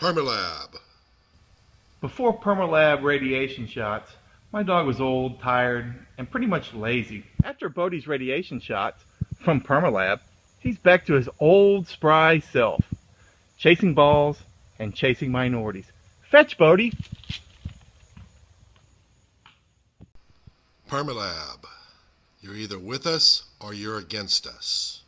PermiLab. Before PermiLab Radiation Shots, my dog was old, tired, and pretty much lazy. After Bodie's radiation shots from PermiLab, he's back to his old spry self, chasing balls and chasing minorities. Fetch, Bodie! PermiLab. You're either with us or you're against us.